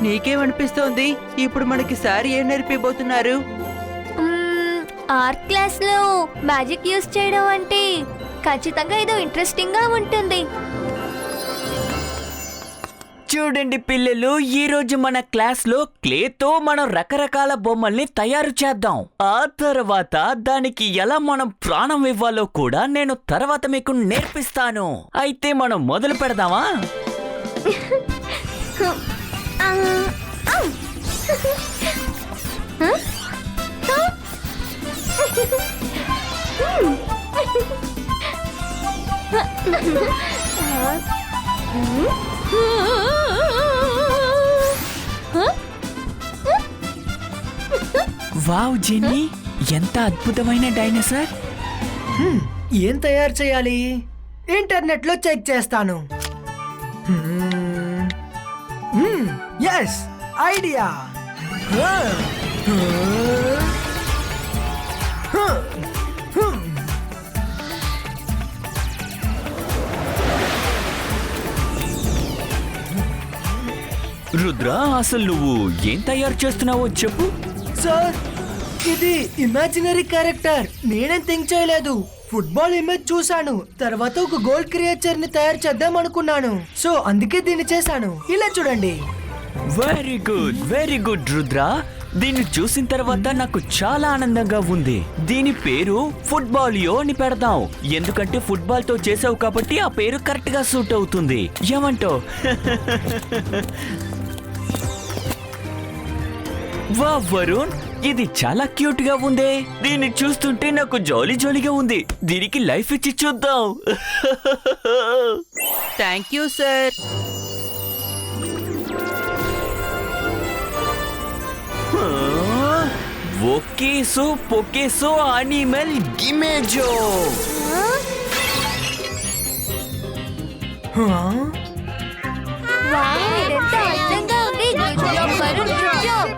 నీకేమనిపిస్తోంది? ఇప్పుడు మనకి సార్ ఏం నేర్పిబోతున్నారు? ఆర్ట్ క్లాస్ లో మ్యాజిక్ యూస్ చేయడం అంటే ఖచ్చితంగా ఏదో ఇంట్రెస్టింగ్ గా ఉంటుంది. చూడండి పిల్లలు, ఈ రోజు మన క్లాస్ లో క్లేతో మనం రకరకాల బొమ్మల్ని తయారు చేద్దాం. ఆ తర్వాత దానికి ఎలా మనం ప్రాణం ఇవ్వాలో కూడా నేను తర్వాత మీకు నేర్పిస్తాను. అయితే మనం మొదలు పెడదామా? వావ్ జెన్నీ, ఎంత అద్భుతమైన డైనోసార్! ఏం తయారు చేయాలి? ఇంటర్నెట్ లో చెక్ చేస్తాను. Yes, idea! రుద్ర, అసలు నువ్వు ఏం తయారు చేస్తున్నావో చెప్పు. సార్, ఇది ఇమాజినరీ క్యారెక్టర్. నేనేం థింక్ చేయలేదు. ఫుట్బాల్ ఇమేజ్ చూశాను, తర్వాత ఒక గోల్డ్ క్రియేచర్ ని తయారు చేద్దాం అనుకున్నాను. సో అందుకే దీన్ని చేశాను. ఇలా చూడండి. Very good Rudra. దీన్ని చూసిన తర్వాత నాకు చాలా ఆనందంగా ఉంది. దీని పేరు ఫుట్బాలియో అని పెడదాం. ఎందుకంటే ఫుట్బాల్ తో చేసావు కాబట్టి ఆ పేరు కరెక్ట్ గా సూట్ అవుతుంది. ఏమంటావ్? వా వరుణ్, ఇది చాలా క్యూట్ గా ఉంది. దీన్ని చూస్తుంటే నాకు జాలీగా ఉంది. దీనికి లైఫ్ ఇచ్చి చూద్దాం. Thank you sir. పొకేసో అనిమల్ గిమేజో. వావ్, ఇదెంత అందంగా ఉంది. Good job Varun, good job.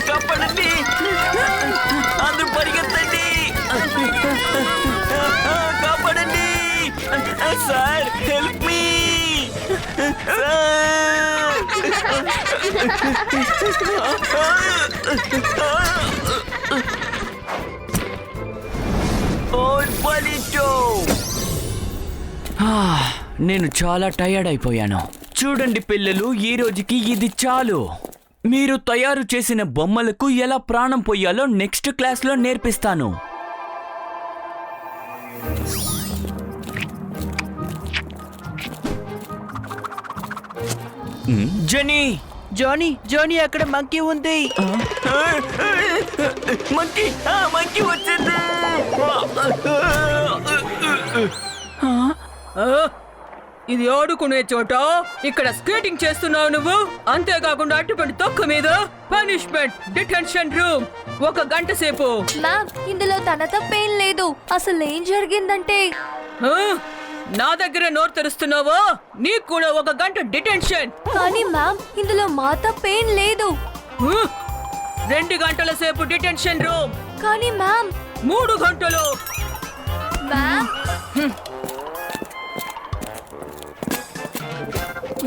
కాపాడండి, అందరూ పరిగెత్తండి, కాపాడండి సార్, హెల్ప్ మీ నేను చాలా టయర్డ్ అయిపోయాను. చూడండి పిల్లలు, ఈ రోజుకి ఇది చాలు. మీరు తయారు చేసిన బొమ్మలకు ఎలా ప్రాణం పోయాలో నెక్స్ట్ క్లాస్లో నేర్పిస్తాను. జానీ, అక్కడ మంకీ ఉంది. మంకీ వచ్చింది. ఇది ఆడుకునే చోట. ఇక్కడ స్కేటింగ్ చేస్తున్నావు నువ్వు. అంతేకాకుండా అట్టుపడి తొక్క మీద పనిష్మెంట్, డిటెన్షన్ రూమ్ 1 గంట సేపు. మ్యామ్, ఇందులో తన తప్పేం లేదు. అసలు ఏం జరిగిందంటే నా దగ్గర నోరు తెరుస్తున్నావా? నీకు కూడా 1 గంట డిటెన్షన్. కానీ మ్యామ్, ఇందులో మా తప్పేం లేదు. 2 గంటల సేపు డిటెన్షన్ రూమ్. కానీ మ్యామ్, 3 గంటలు. మ్యామ్,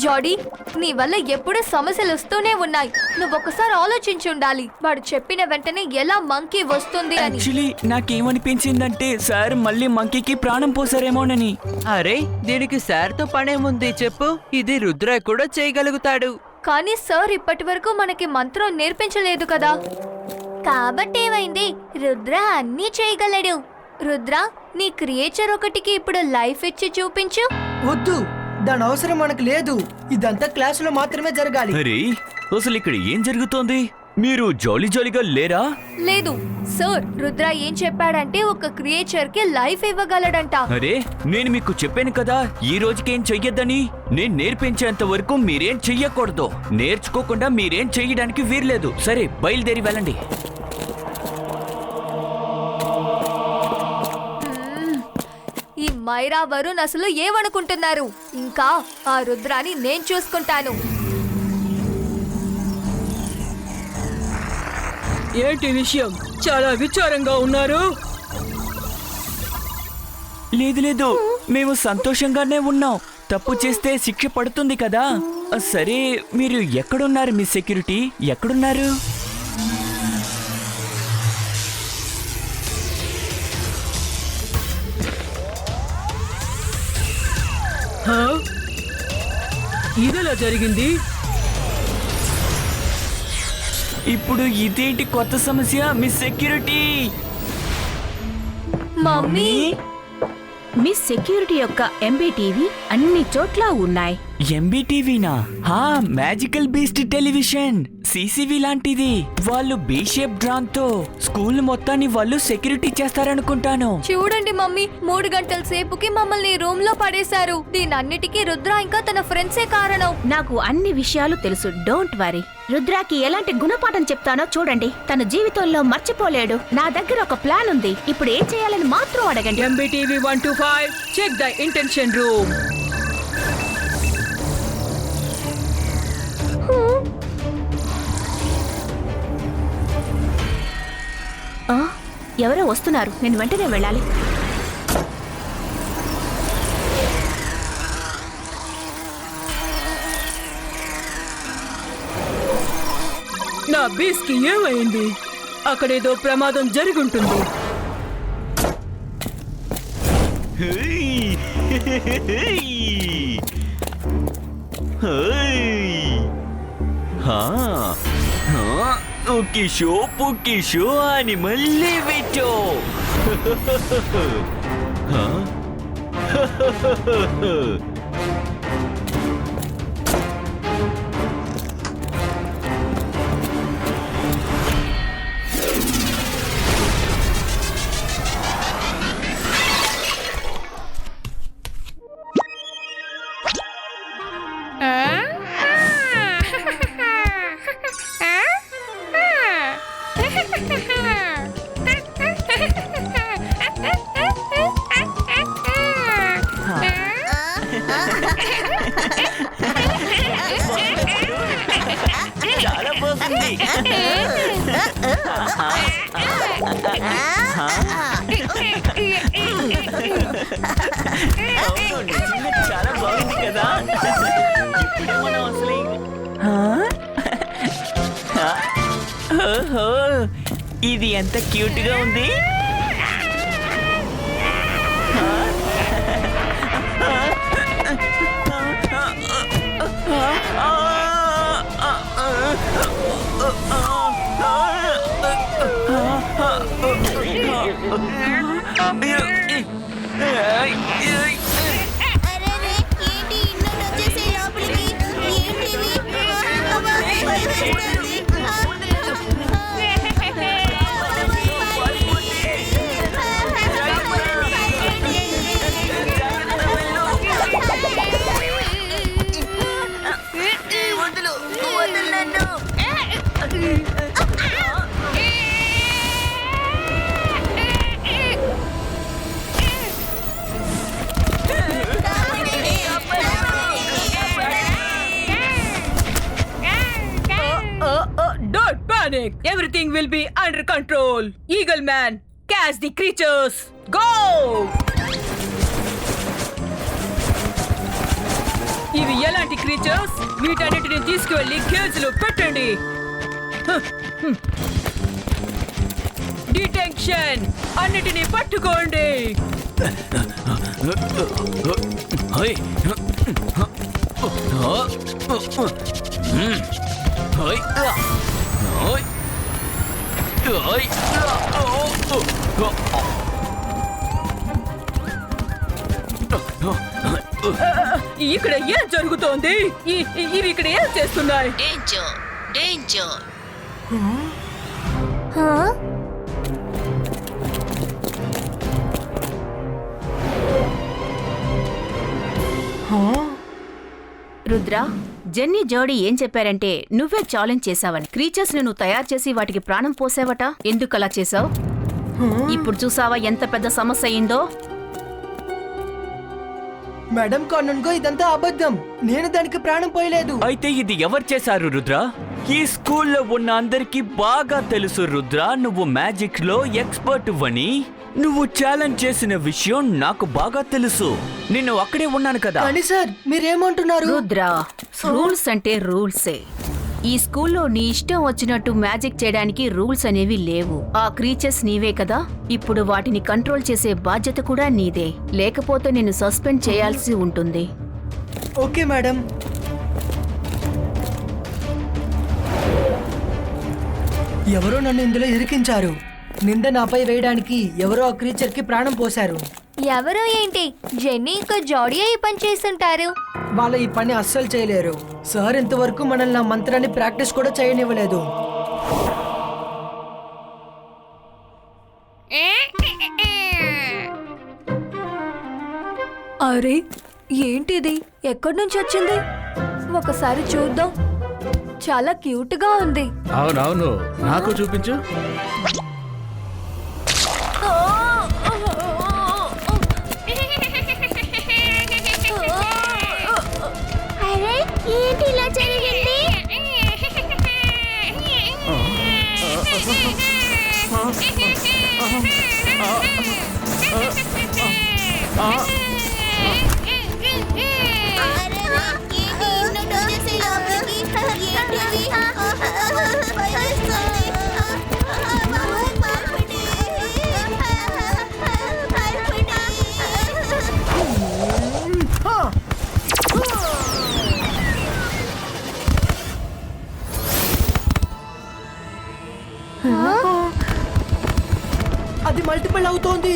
జాడీ, నీ వల్ల ఎప్పుడూ సమస్యలు వస్తూనే ఉన్నాయి. నువ్వు ఒకసారి ఆలోచించుండాలి. వాడు చెప్పిన వెంటనే ఎలా మంకీ వస్తుంది అని. యాక్చువల్లీ నాకేమనిపించిందంటే సార్ మళ్ళీ మంకీకి ప్రాణం పోసారేమోనని. అరే, దీనికి సార్తో పనేముంది చెప్పు. ఇది రుద్ర కూడా చేయగలుగుతాడు. కానీ సార్ ఇప్పటి వరకు మనకి మంత్రం నేర్పించలేదు కదా. కాబట్టి ఏమైంది? రుద్ర అన్నీ చేయగలడు. రుద్ర, నీ క్రియేచర్ ఒకటికి ఇప్పుడు లైఫ్ ఇచ్చి చూపించు. వద్దు, దాని అవసరం మనకు లేదు. ఇదంతా క్లాసులో మాత్రమే జరగాలి. అరే, అసలు ఇక్కడ ఏం జరుగుతోంది? మీరు జాలీగా లేరా? లేదు సార్, రుద్ర ఏం చెప్పాడంటే ఒక క్రియేచర్ కి లైఫ్ ఇవ్వగలడంట. అరే, నేను మీకు చెప్పాను కదా ఈ రోజుకేం చెయ్యొద్దని. నేను నేర్పించేంత వరకు మీరేం చెయ్యకూడదు. నేర్చుకోకుండా మీరేం చెయ్యడానికి వీర్లేదు. సరే, బయలుదేరి వెళ్ళండి. మైరా వరుణ్ అసలు ఏమనుకుంటున్నారు? ఇంకా ఆ రుద్రాని నేను చూసుకుంటాను. ఏంటి విషయం? చాలా విచారంగా ఉన్నారు. లేదు లేదు, మేము సంతోషంగానే ఉన్నాం. తప్పు చేస్తే శిక్ష పడుతుంది కదా. సరే, మీరు ఎక్కడున్నారు మీ సెక్యూరిటీ? ఎక్కడున్నారు? హా? ఇదెలా జరిగింది? ఇప్పుడు ఇదేంటి కొత్త సమస్య? మీ సెక్యూరిటీ మమ్మీ, మీ సెక్యూరిటీ యొక్క ఎంబీటీవీ అన్ని చోట్ల ఉన్నాయి. ఎంబీటీవీనా? హా, మ్యాజికల్ బీస్ట్ టెలివిజన్, సీసీవీ లాంటిది. వాళ్ళు బీ షేప్ డ్రాన్ తో స్కూల్ మొత్తాన్ని వాళ్ళు సెక్యూరిటీ చేస్తారనుకుంటాను. చూడండి మమ్మీ, 3 గంటల సేపుకి మమ్మల్ని రూమ్ లో పడేశారు. దీనన్నిటికీ రుద్ర ఇంకా తన ఫ్రెండ్సే కారణం. నాకు అన్ని విషయాలు తెలుసు, డోంట్ వరీ. రుద్రాకి ఎలాంటి గుణపాఠం చెప్తానో చూడండి. తన జీవితంలో మర్చిపోలేడు. నా దగ్గర ఒక ప్లాన్ ఉంది. ఇప్పుడు ఏం చేయాలని మాత్రం అడగండి. MBTV 125, check the intention room. ఎవరో వస్తున్నారు, నేను వెంటనే వెళ్ళాలి. నా బీస్ కి ఏమైంది? అక్కడేదో ప్రమాదం జరుగుంటుంది. Ukisho animal levito. చాలా బాగుంది. చాలా బాగుంది కదా. ఇప్పుడే మనం అసలు ఓహో, ఇది ఎంత క్యూట్ గా ఉంది. Don't panic. Everything will be under control. Eagle Man, catch the creatures. Go! ఇవి ఎలాంటి క్రీచర్స్? వీటన్నిటిని తీసుకువెళ్ళి కేజ్ లో పెట్టండి. డిటెన్షన్, అన్నిటిని పట్టుకోండి. ఇక్కడ ఏం జరుగుతోంది? ఇవి ఇక్కడ ఏం చేస్తున్నాయి? రుద్ర, జెన్నీ జోడీ ఏం చెప్పారంటే నువ్వే ఛాలెంజ్ చేసావని. క్రీచర్స్ ని నువ్వు తయారు చేసి వాటికి ప్రాణం పోసావట. ఎందుకు అలా చేసావు? ఇప్పుడు చూసావా ఎంత పెద్ద సమస్య అయిందో? మేడం కానన్గో ఇదంతా అబద్ధం. నేను దానికి ప్రాణం పోయలేదు. అయితే ఇది ఎవరు చేశారు రుద్ర? ఈ స్కూల్లో ఉన్న అందరికీ బాగా తెలుసు రుద్ర, నువ్వు మ్యాజిక్ లో ఎక్స్పర్ట్ అని. నువ్వు ఛాలెంజ్ చేసిన విషయం నాకు బాగా తెలుసు. నేను అక్కడే ఉన్నాను కదా. కానీ సార్ మీరేమంటున్నారు? రుద్ర, రూల్స్ అంటే రూల్సే. ఈ స్కూల్లో నీ ఇష్టం వచ్చినట్టు మ్యాజిక్ చేయడానికి రూల్స్ అనేవి లేవు. ఆ క్రీచర్స్ నీవే కదా, ఇప్పుడు వాటిని కంట్రోల్ చేసే బాధ్యత కూడా నీదే. లేకపోతే నేను సస్పెండ్ చేయాల్సి ఉంటుంది. Okay madam. ఎవరో నన్ను ఇందులో ఇరికించారు. నింద నాపై వేయడానికి ఎవరో ఆ క్రీచర్ కి ప్రాణం పోశారు. ఎవరో ఏంటి, జెన్నీ ఇంకా జాడీ ఈ పని చేస్తుంటారు. వాళ్ళ ఈ పని అస్సలు చేయలేరు. సార్ ఇంతవరకు మనల్ని ఆ మంత్రాన్ని ప్రాక్టీస్ కూడా చేయనివ్వలేదు. అరే ఏంటిది, ఎక్కడి నుంచి వచ్చింది? ఒకసారి చూద్దాం. చాలా క్యూట్ గా ఉంది. అవునవును, నాకు చూపించు. అరే ఏంటి ఇలా జరిగింది? అది మల్టిపుల్ అవుతోంది.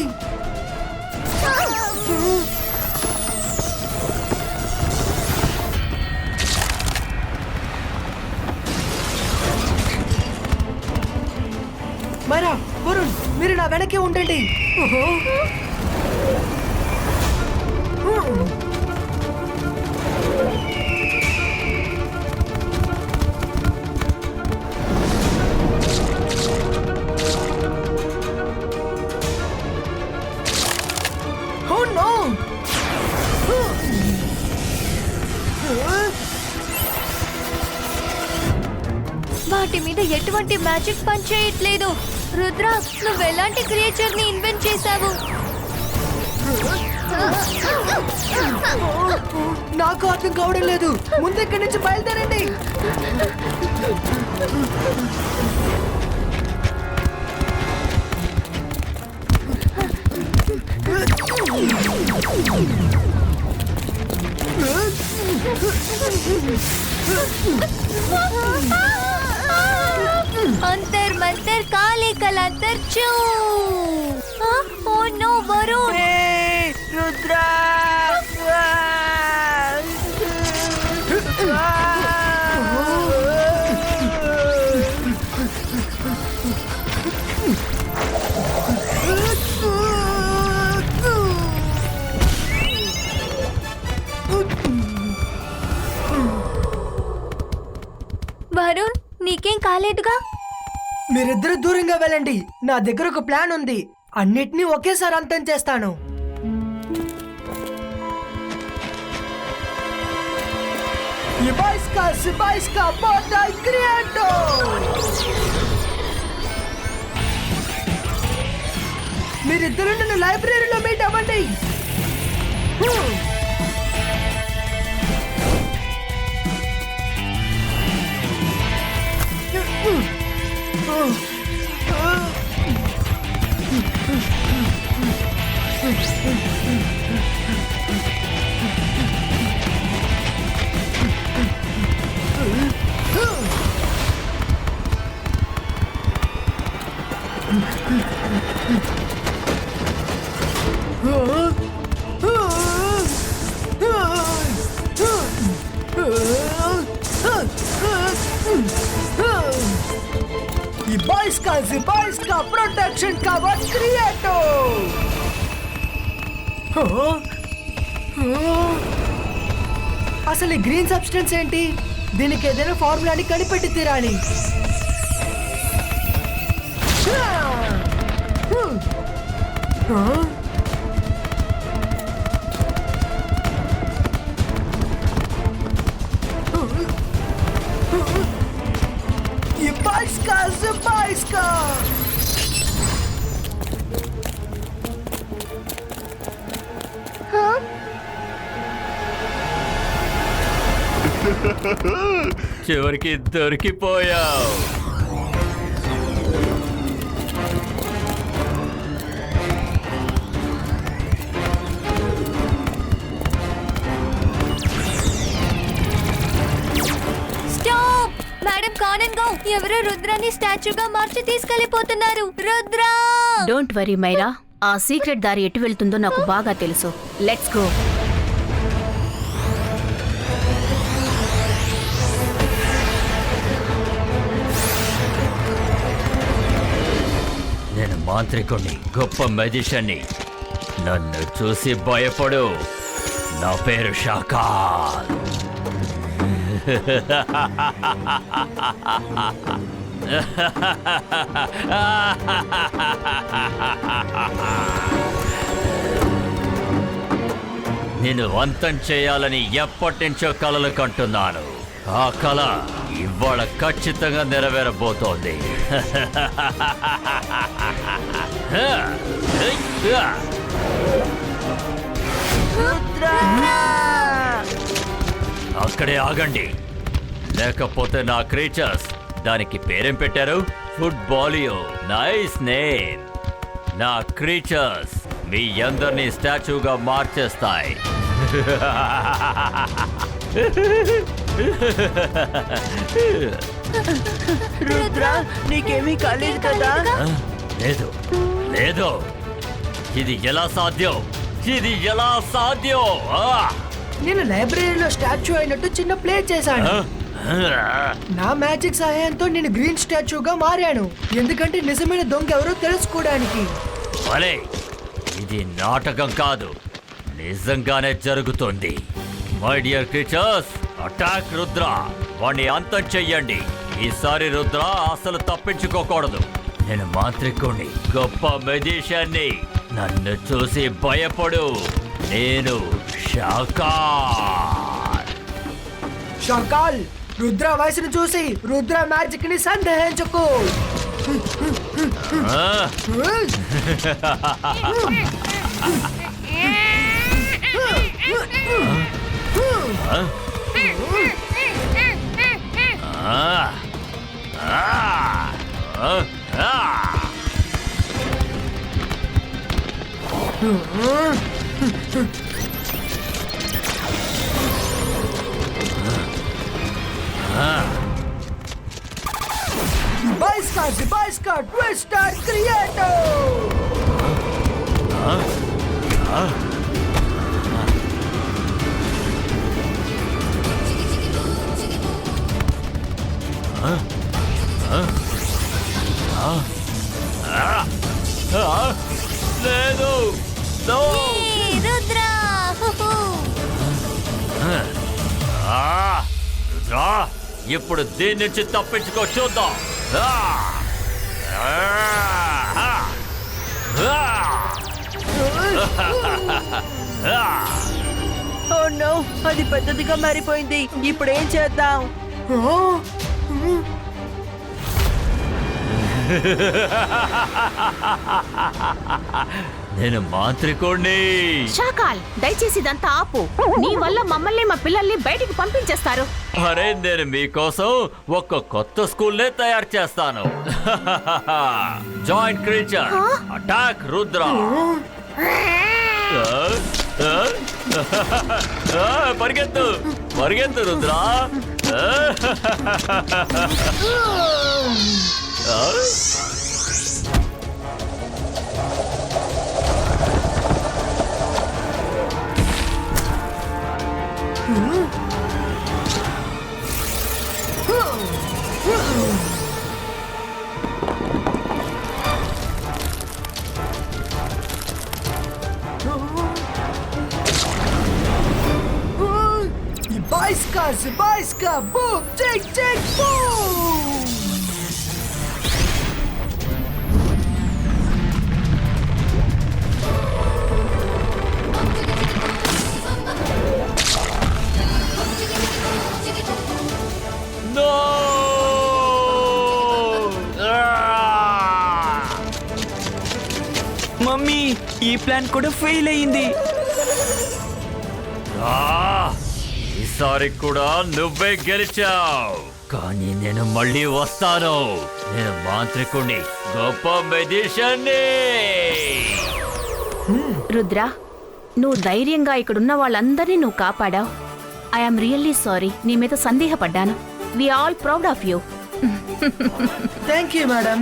మైరా, వరుణ్, మీరు నా వెనకే ఉండండి. Oh no! వాటి మీద ఎటువంటి మ్యాజిక్ పని చేయట్లేదు. రుద్ర, నువ్వు ఎలాంటి క్రియేచర్ ని ఇన్వెంట్ చేశావు? నాకు అర్థం కావడం లేదు. ముందు ఇక్కడి నుంచి బయలుదేరండి. अंतर मंतर काले कलांतर चू। ओ नो वरुण, రుద్ర వరుణ్ నీకేం కాలేదుగా? మీరిద్దరు దూరంగా వెళ్ళండి. నా దగ్గర ఒక ప్లాన్ ఉంది. అన్నిటినీ ఒకేసారి అంతం చేస్తాను. Ibaiska Portal Creator! మీరిద్దరు నన్ను లైబ్రరీలో మీట్ అవ్వండి. Ibaiska Protection Cover Creator! అసలు ఈ గ్రీన్ సబ్స్టెన్స్ ఏంటి? దీనికి ఏదైనా ఫార్ములాని కనిపెట్టి తీరాలి. Zibaiska, Zibaiska! చివరికి దొరికిపోయావు. స్టాప్! మేడం కానన్ గో, ఎవరో రుద్రాని స్టాచ్యూగా మార్చి తీసుకెళ్లిపోతున్నారు. రుద్రా! డోంట్ వరీ మైరా, ఆ సీక్రెట్ దారి ఎటు వెళ్తుందో నాకు బాగా తెలుసు. Let's go. నేను మాంత్రికుణ్ణి, గొప్ప మెజిషియన్ని. నన్ను చూసి భయపడు. నా పేరు షాకాల్. నేను అంతం చేయాలని ఎప్పటి నుంచో కలలు కంటున్నాను. ఆ కళ ఇవాళ ఖచ్చితంగా నెరవేరబోతోంది. అక్కడే ఆగండి, లేకపోతే నా క్రీచర్స్, దానికి పేరేం పెట్టారు? ఫుట్బాలియో. Nice name. నా క్రీచర్స్ మీ అందరినీ స్టాచ్యూగా మార్చేస్తాయి. రుద్ర, నీకేమీ కాలేదు కదా? లేదు లేదు, ఇది ఎలా సాధ్యం? ఇది ఎలా సాధ్యం? నేను లైబ్రరీలో స్టాచ్యూ అయినట్టు చిన్న ప్లే చేశాను. నా మ్యాజిక్ సహాయంతో నేను గ్రీన్ స్టాచ్యూగా మారాను, ఎందుకంటే నిజమైన దొంగ ఎవరో తెలుసుకోవడానికి. భలే, ఇది నాటకం కాదు, నిజంగానే జరుగుతుంది. My dear creatures, attack Rudra. వాణ్ణి అంతం చెయ్యండి. ఈసారి రుద్ర అసలు తప్పించుకోకూడదు. నేను మాంత్రికుణ్ణి, గొప్ప మెజిషియన్ని. నన్ను చూసి భయపడు. నేను షాకాల్. షాకాల్, రుద్ర వయసును చూసి రుద్ర మ్యాజిక్ ని సందేహించకు. ఆ? Zibaiska, Zibaiska, Twister Creator! లేదు. No. ఏ, రుద్రా! హుహు. రుద్రా, ఇప్పుడు దీని నుంచి తప్పించుకో, చూద్దాం. ఓ నో, అది పెద్దదిగా మారిపోయింది. ఇప్పుడు ఏం చేద్దాం? నేను మాంత్రికుణ్ణి. షాకాల్, దయచేసి ఇదంతా ఆపు. నీ వల్ల మమ్మల్ని, మా పిల్లల్ని బయటికి పంపించేస్తారు. అరే, నేను మీకోసం ఒక కొత్త స్కూల్నే తయారు చేస్తాను. Joint creature, attack Rudra. పరిగెత్తు పరిగెత్తు Rudra. Zibaiska, Zibaiska, boom, tick, tick, boom! No! ఈ ప్లాన్ కూడా ఫెయిల్ అయింది. ఈసారి కూడా నువ్వే గెలిచావు, కానీ నేను మళ్ళీ వస్తాను. నేను మాంత్రికుణ్ణి, గొప్ప మెజిషియన్ని. రుద్ర, నువ్వు ధైర్యంగా ఇక్కడున్న వాళ్ళందరినీ నువ్వు కాపాడావు. ఐఎమ్ రియల్లీ సారీ, నీ మీద సందేహపడ్డాను. We all proud of you. Thank you madam.